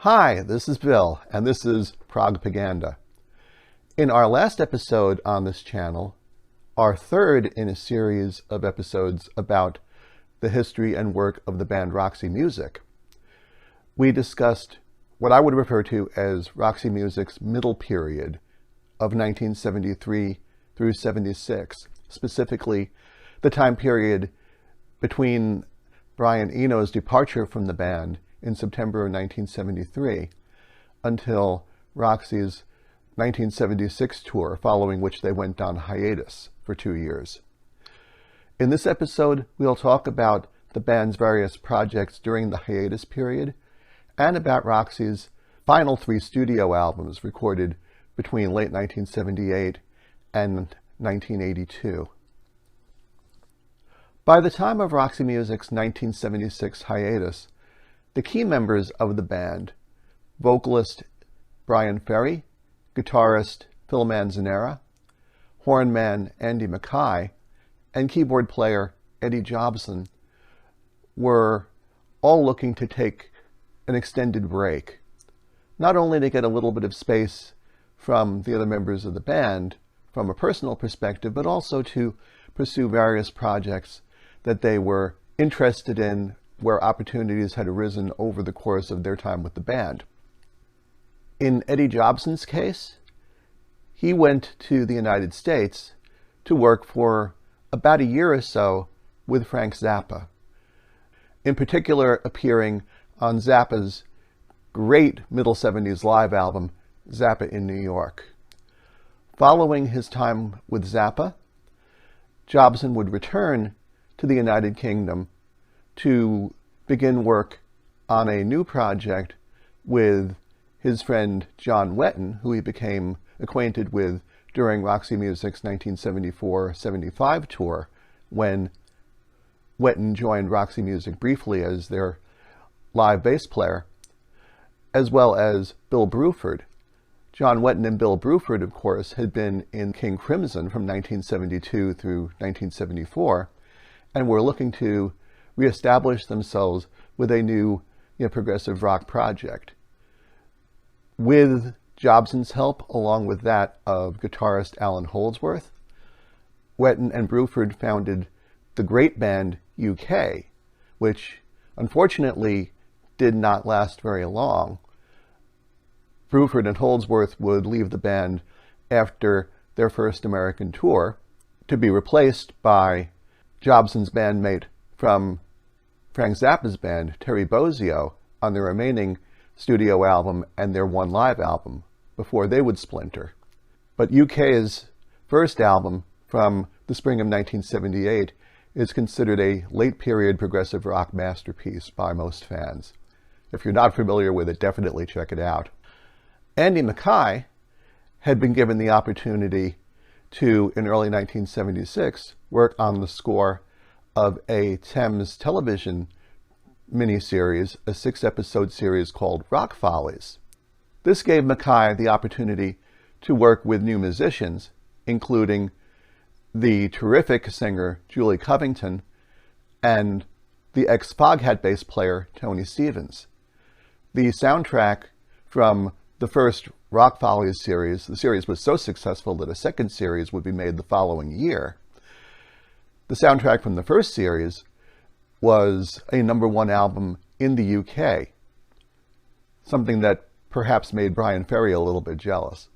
Hi, this is Bill, and this is Progpaganda. In our last episode on this channel, our third in a series of episodes about the history and work of the band Roxy Music, we discussed what I would refer to as Roxy Music's middle period of 1973 through 76, specifically the time period between Brian Eno's departure from the band in September of 1973 until Roxy's 1976 tour, following which they went on hiatus for 2 years. In this episode, we'll talk about the band's various projects during the hiatus period and about Roxy's final 3 studio albums recorded between late 1978 and 1982. By the time of Roxy Music's 1976 hiatus, the key members of the band, vocalist Bryan Ferry, guitarist Phil Manzanera, hornman Andy Mackay, and keyboard player Eddie Jobson, were all looking to take an extended break, not only to get a little bit of space from the other members of the band from a personal perspective, but also to pursue various projects that they were interested in where opportunities had arisen over the course of their time with the band. In Eddie Jobson's case, he went to the United States to work for about a year or so with Frank Zappa, in particular appearing on Zappa's great middle 70s live album, Zappa in New York. Following his time with Zappa, Jobson would return to the United Kingdom to begin work on a new project with his friend John Wetton, who he became acquainted with during Roxy Music's 1974-75 tour, when Wetton joined Roxy Music briefly as their live bass player, as well as Bill Bruford. John Wetton and Bill Bruford, of course, had been in King Crimson from 1972 through 1974, and were looking to reestablish themselves with a new progressive rock project. With Jobson's help, along with that of guitarist Alan Holdsworth, Wetton and Bruford founded the great band UK, which unfortunately did not last very long. Bruford and Holdsworth would leave the band after their first American tour to be replaced by Jobson's bandmate from Frank Zappa's band, Terry Bozzio, on their remaining studio album and their one live album before they would splinter. But UK's first album from the spring of 1978 is considered a late period progressive rock masterpiece by most fans. If you're not familiar with it, definitely check it out. Andy Mackay had been given the opportunity to, in early 1976, work on the score of a Thames television miniseries, a 6-episode series called Rock Follies. This gave Mackay the opportunity to work with new musicians, including the terrific singer Julie Covington and the ex-Foghat bass player Tony Stevens. The soundtrack from the first Rock Follies series, the series was so successful that a second series would be made the following year. The soundtrack from the first series was a #1 album in the UK, something that perhaps made Bryan Ferry a little bit jealous.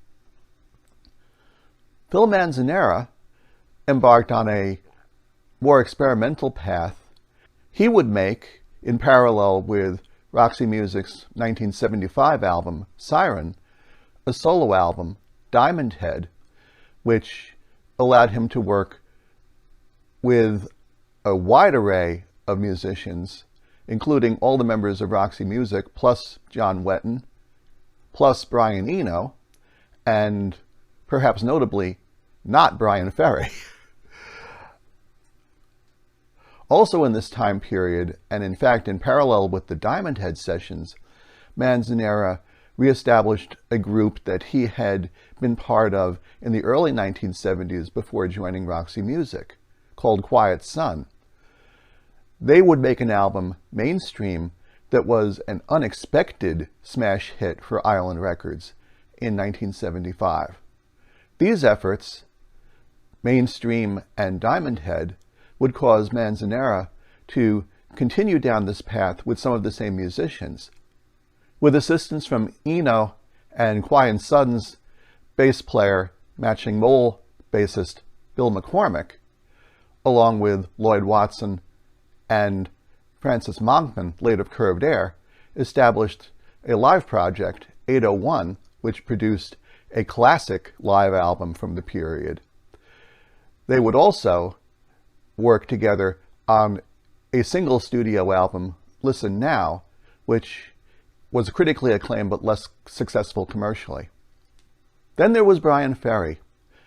Phil Manzanera embarked on a more experimental path. He would make, in parallel with Roxy Music's 1975 album, Siren, a solo album, Diamond Head, which allowed him to work with a wide array of musicians, including all the members of Roxy Music, plus John Wetton, plus Brian Eno, and perhaps notably, not Bryan Ferry. Also in this time period, and in fact in parallel with the Diamond Head sessions, Manzanera reestablished a group that he had been part of in the early 1970s before joining Roxy Music, called Quiet Sun. They would make an album, Mainstream, that was an unexpected smash hit for Island Records in 1975. These efforts, Mainstream and Diamond Head, would cause Manzanera to continue down this path with some of the same musicians. With assistance from Eno and Quiet Sudden's bass player, Matching Mole bassist Bill McCormick, along with Lloyd Watson and Francis Monkman, late of Curved Air, established a live project, 801, which produced a classic live album from the period. They would also work together on a single studio album, Listen Now, which was critically acclaimed but less successful commercially. Then there was Bryan Ferry.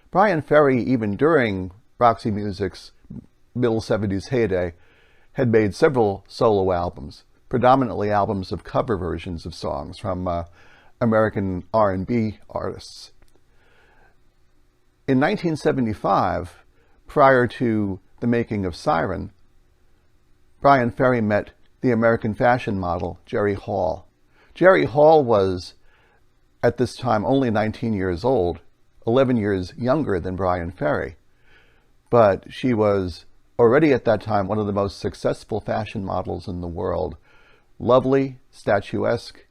Bryan Ferry, even during Roxy Music's middle 70s heyday, had made several solo albums, predominantly albums of cover versions of songs from American R&B artists. In 1975, prior to the making of Siren, Bryan Ferry met the American fashion model Jerry Hall. Jerry Hall was, at this time, only 19 years old, 11 years younger than Bryan Ferry. But she was already at that time one of the most successful fashion models in the world. Lovely, statuesque,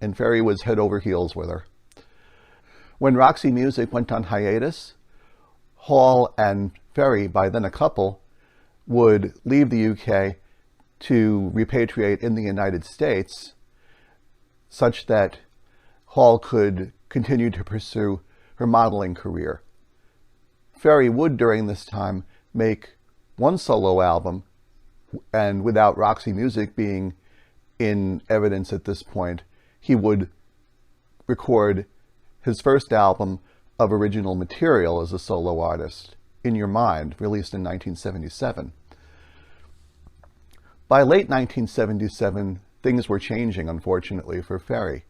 and Ferry was head over heels with her. When Roxy Music went on hiatus, Hall and Ferry, by then a couple, would leave the UK to repatriate in the United States, such that Hall could continue to pursue her modeling career. Ferry would, during this time, make one solo album, and without Roxy Music being in evidence at this point, he would record his first album of original material as a solo artist, In Your Mind, released in 1977. By late 1977, things were changing, unfortunately, for Ferry.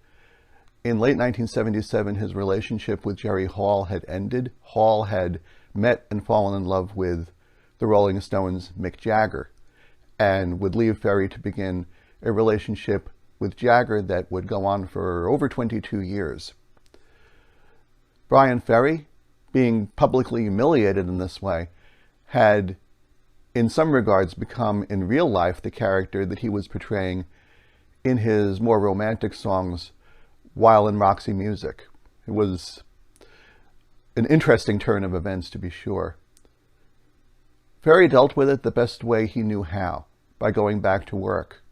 In late 1977, his relationship with Jerry Hall had ended. Hall had met and fallen in love with the Rolling Stones' Mick Jagger, and would leave Ferry to begin a relationship with Jagger that would go on for over 22 years. Bryan Ferry, being publicly humiliated in this way, had in some regards become in real life the character that he was portraying in his more romantic songs while in Roxy Music. It was an interesting turn of events, to be sure. Ferry dealt with it the best way he knew how, by going back to work.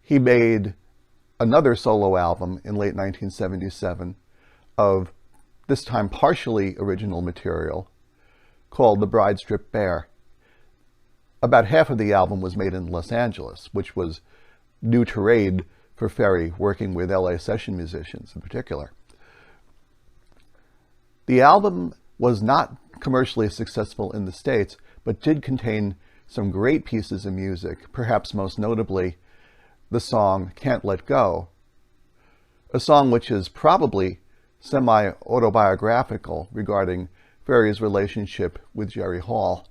He made another solo album in late 1977 of, this time partially original material, called The Bride Stripped Bare. About half of the album was made in Los Angeles, which was new terrain for Ferry, working with LA session musicians in particular. The album was not commercially successful in the States, but did contain some great pieces of music, perhaps most notably the song Can't Let Go, a song which is probably semi-autobiographical regarding Ferry's relationship with Jerry Hall,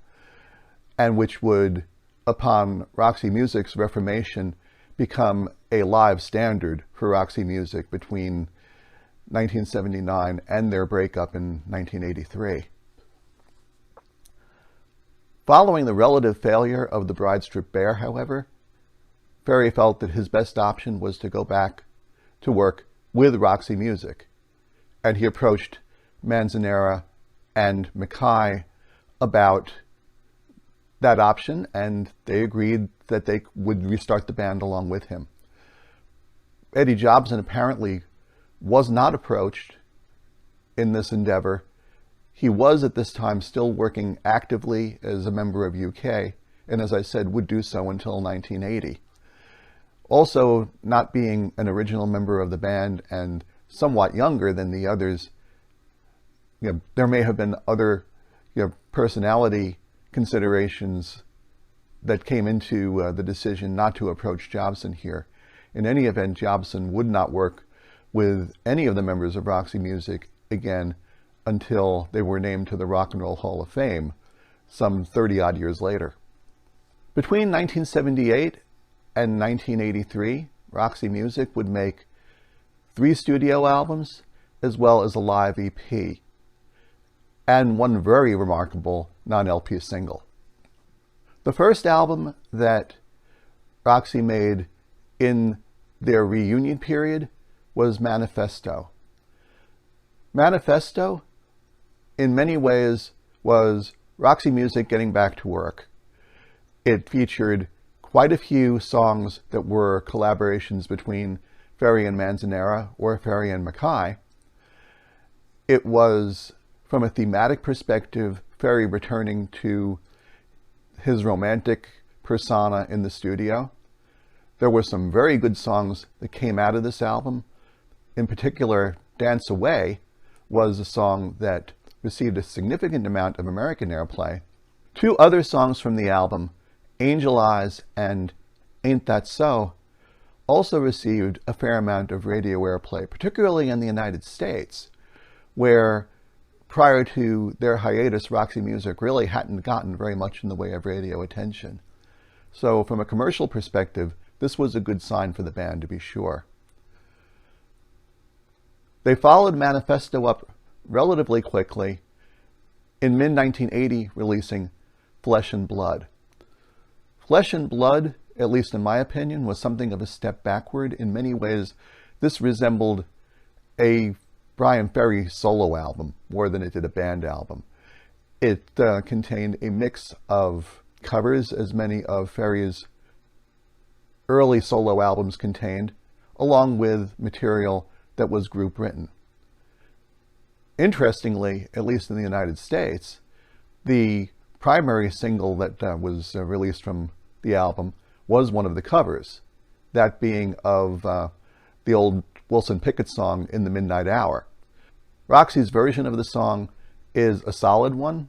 and which would, upon Roxy Music's reformation, become a live standard for Roxy Music between 1979 and their breakup in 1983. Following the relative failure of The Bride Stripped Bare, however, Ferry felt that his best option was to go back to work with Roxy Music, and he approached Manzanera and Mackay about that option, and they agreed that they would restart the band along with him. Eddie Jobson apparently was not approached in this endeavor. He was at this time still working actively as a member of UK, and as I said, would do so until 1980. Also, not being an original member of the band and somewhat younger than the others, there may have been other personality considerations that came into the decision not to approach Jobson here. In any event, Jobson would not work with any of the members of Roxy Music again until they were named to the Rock and Roll Hall of Fame some 30-odd years later. Between 1978 and 1983, Roxy Music would make 3 studio albums as well as a live EP, and one very remarkable non-LP single. The first album that Roxy made in their reunion period was Manifesto. Manifesto, in many ways, was Roxy Music getting back to work. It featured quite a few songs that were collaborations between Ferry and Manzanera or Ferry and Mackay. It was, from a thematic perspective, Ferry returning to his romantic persona in the studio. There were some very good songs that came out of this album. In particular, Dance Away was a song that received a significant amount of American airplay. 2 other songs from the album, Angel Eyes and Ain't That So, also received a fair amount of radio airplay, particularly in the United States, where prior to their hiatus, Roxy Music really hadn't gotten very much in the way of radio attention. So from a commercial perspective, this was a good sign for the band, to be sure. They followed Manifesto up relatively quickly in mid-1980, releasing Flesh and Blood. Flesh and Blood, at least in my opinion, was something of a step backward. In many ways, this resembled a Bryan Ferry solo album more than it did a band album. It contained a mix of covers, as many of Ferry's early solo albums contained, along with material that was group written. Interestingly, at least in the United States, the primary single that was released from the album was one of the covers, that being of the old Wilson Pickett song, In the Midnight Hour. Roxy's version of the song is a solid one.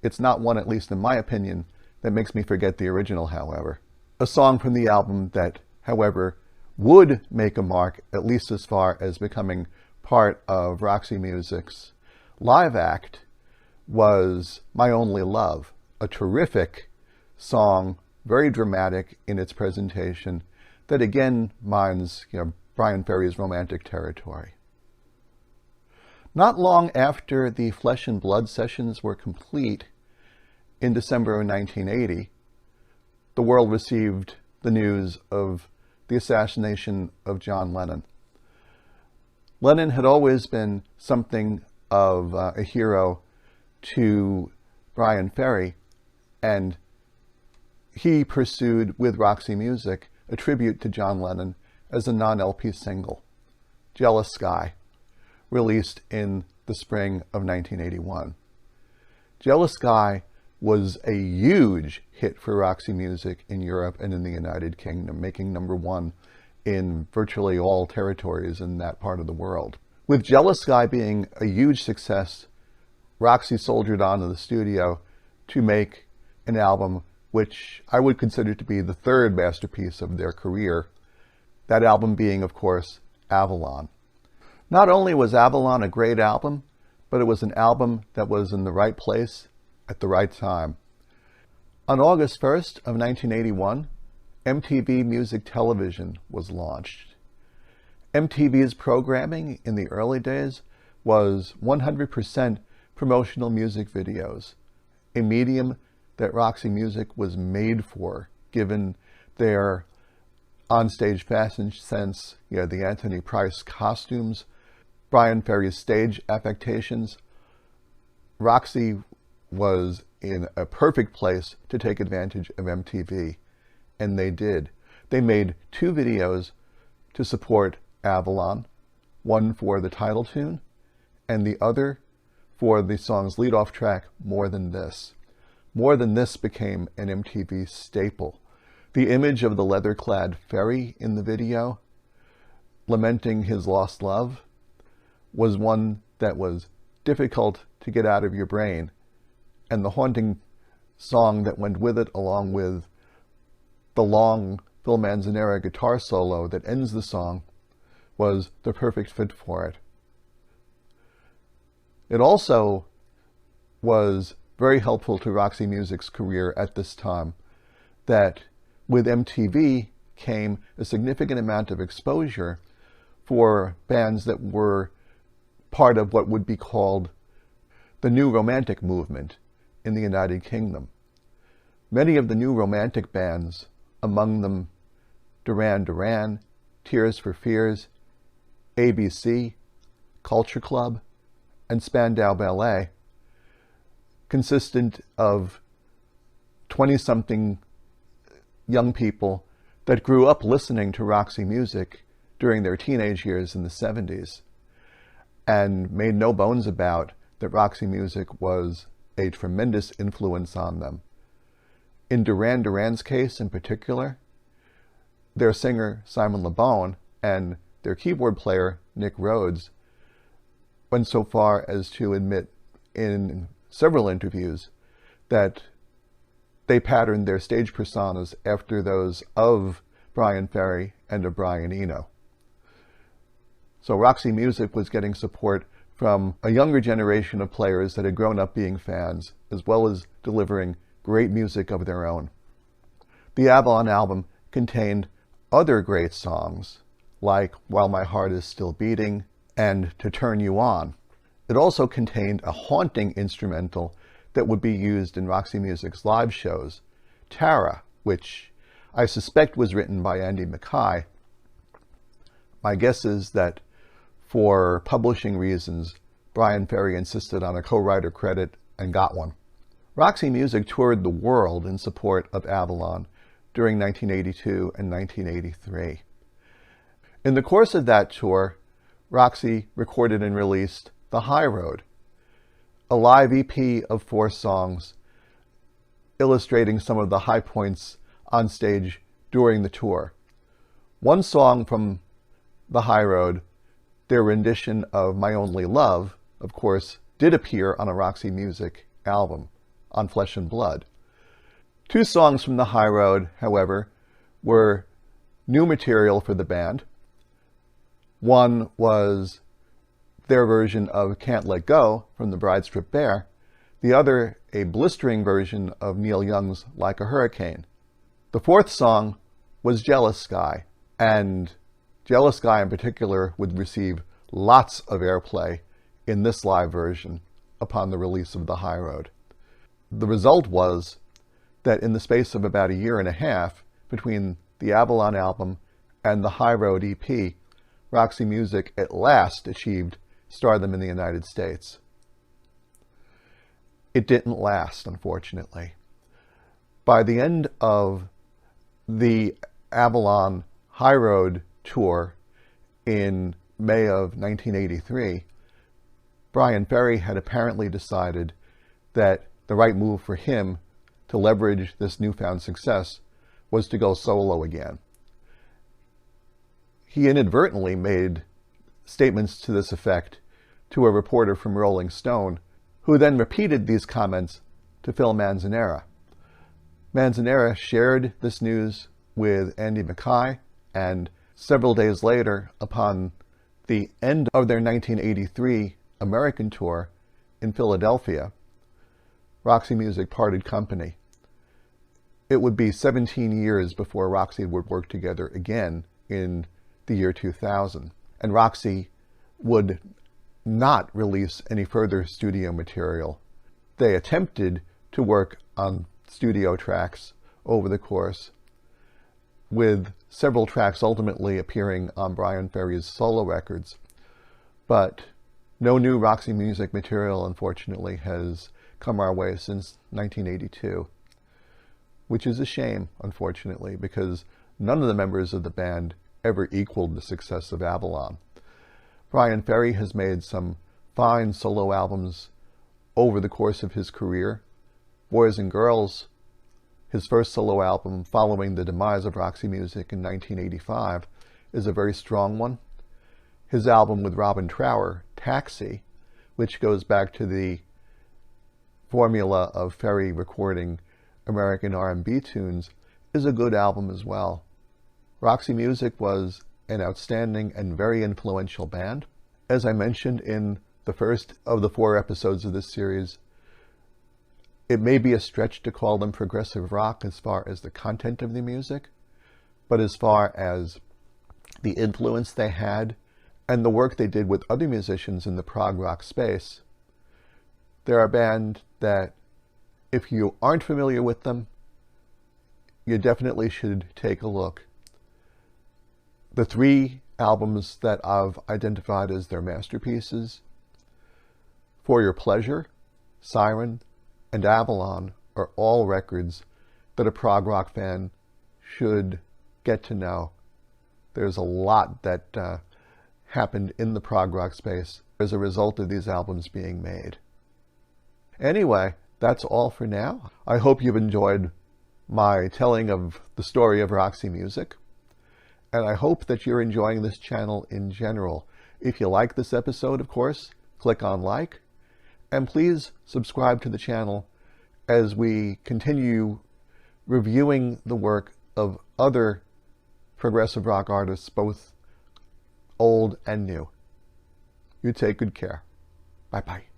It's not one, at least in my opinion, that makes me forget the original, however. A song from the album that, however, would make a mark, at least as far as becoming part of Roxy Music's live act, was My Only Love, a terrific song, very dramatic in its presentation, that again mines Bryan Ferry's romantic territory. Not long after the Flesh and Blood sessions were complete, in December of 1980, the world received the news of the assassination of John Lennon. Lennon had always been something of a hero to Bryan Ferry, and he pursued with Roxy Music a tribute to John Lennon as a non-LP single, Jealous Sky, released in the spring of 1981. Jealous Sky was a huge hit for Roxy Music in Europe and in the United Kingdom, making #1 in virtually all territories in that part of the world. With Jealous Sky being a huge success, Roxy soldiered on to the studio to make an album which I would consider to be the 3rd masterpiece of their career, that album being, of course, Avalon. Not only was Avalon a great album, but it was an album that was in the right place at the right time. On August 1st of 1981, MTV Music Television was launched. MTV's programming in the early days was 100% promotional music videos, a medium that Roxy Music was made for, given their onstage fashion sense, the Anthony Price costumes, Bryan Ferry's stage affectations. Roxy was in a perfect place to take advantage of MTV, and they did. They made 2 videos to support Avalon, one for the title tune, and the other for the song's lead-off track, More Than This. More Than This became an MTV staple. The image of the leather-clad Ferry in the video, lamenting his lost love, was one that was difficult to get out of your brain, and the haunting song that went with it, along with the long Phil Manzanera guitar solo that ends the song, was the perfect fit for it. It also was very helpful to Roxy Music's career at this time that with MTV came a significant amount of exposure for bands that were part of what would be called the New Romantic movement in the United Kingdom. Many of the New Romantic bands, among them Duran Duran, Tears for Fears, ABC, Culture Club, and Spandau Ballet, consisted of 20-something young people that grew up listening to Roxy music during their teenage years in the 70s and made no bones about that Roxy music was a tremendous influence on them. In Duran Duran's case in particular, their singer Simon Le Bon and their keyboard player Nick Rhodes went so far as to admit in several interviews that they patterned their stage personas after those of Bryan Ferry and of Brian Eno. So Roxy music was getting support from a younger generation of players that had grown up being fans, as well as delivering great music of their own. The Avalon album contained other great songs, like While My Heart Is Still Beating and To Turn You On. It also contained a haunting instrumental that would be used in Roxy Music's live shows, Tara, which I suspect was written by Andy Mackay. My guess is that for publishing reasons, Bryan Ferry insisted on a co-writer credit and got one. Roxy Music toured the world in support of Avalon during 1982 and 1983. In the course of that tour, Roxy recorded and released The High Road, a live EP of 4 songs illustrating some of the high points on stage during the tour. One song from The High Road, their rendition of My Only Love, of course, did appear on a Roxy Music album, on Flesh and Blood. 2 songs from The High Road, however, were new material for the band. One was their version of Can't Let Go from the Bride Strip Bear, the other a blistering version of Neil Young's Like a Hurricane. The 4th song was Jealous Sky, and Jealous Sky in particular would receive lots of airplay in this live version upon the release of The High Road. The result was that in the space of about a year and a half between the Avalon album and the High Road EP, Roxy Music at last achieved stardom in the United States. It didn't last, unfortunately. By the end of the Avalon High Road tour in May of 1983, Bryan Ferry had apparently decided that the right move for him to leverage this newfound success was to go solo again. He inadvertently made statements to this effect to a reporter from Rolling Stone, who then repeated these comments to Phil Manzanera. Manzanera shared this news with Andy Mackay, and several days later, upon the end of their 1983 American tour in Philadelphia, Roxy Music parted company. It would be 17 years before Roxy would work together again in the year 2000, and Roxy would not release any further studio material. They attempted to work on studio tracks over the course, with several tracks ultimately appearing on Bryan Ferry's solo records. But no new Roxy Music material, unfortunately, has come our way since 1982, which is a shame, unfortunately, because none of the members of the band ever equaled the success of Avalon. Bryan Ferry has made some fine solo albums over the course of his career. Boys and Girls, his first solo album following the demise of Roxy Music in 1985, is a very strong one. His album with Robin Trower, Taxi, which goes back to the formula of Ferry recording American R&B tunes, is a good album as well. Roxy Music was an outstanding and very influential band. As I mentioned in the first of the 4 episodes of this series, it may be a stretch to call them progressive rock as far as the content of the music, but as far as the influence they had and the work they did with other musicians in the prog rock space, they're a band that, if you aren't familiar with them, you definitely should take a look. The 3 albums that I've identified as their masterpieces, For Your Pleasure, Siren, and Avalon, are all records that a prog rock fan should get to know. There's a lot that happened in the prog rock space as a result of these albums being made. Anyway, that's all for now. I hope you've enjoyed my telling of the story of Roxy Music, and I hope that you're enjoying this channel in general. If you like this episode, of course, click on like, and please subscribe to the channel as we continue reviewing the work of other progressive rock artists, both old and new. You take good care. Bye-bye.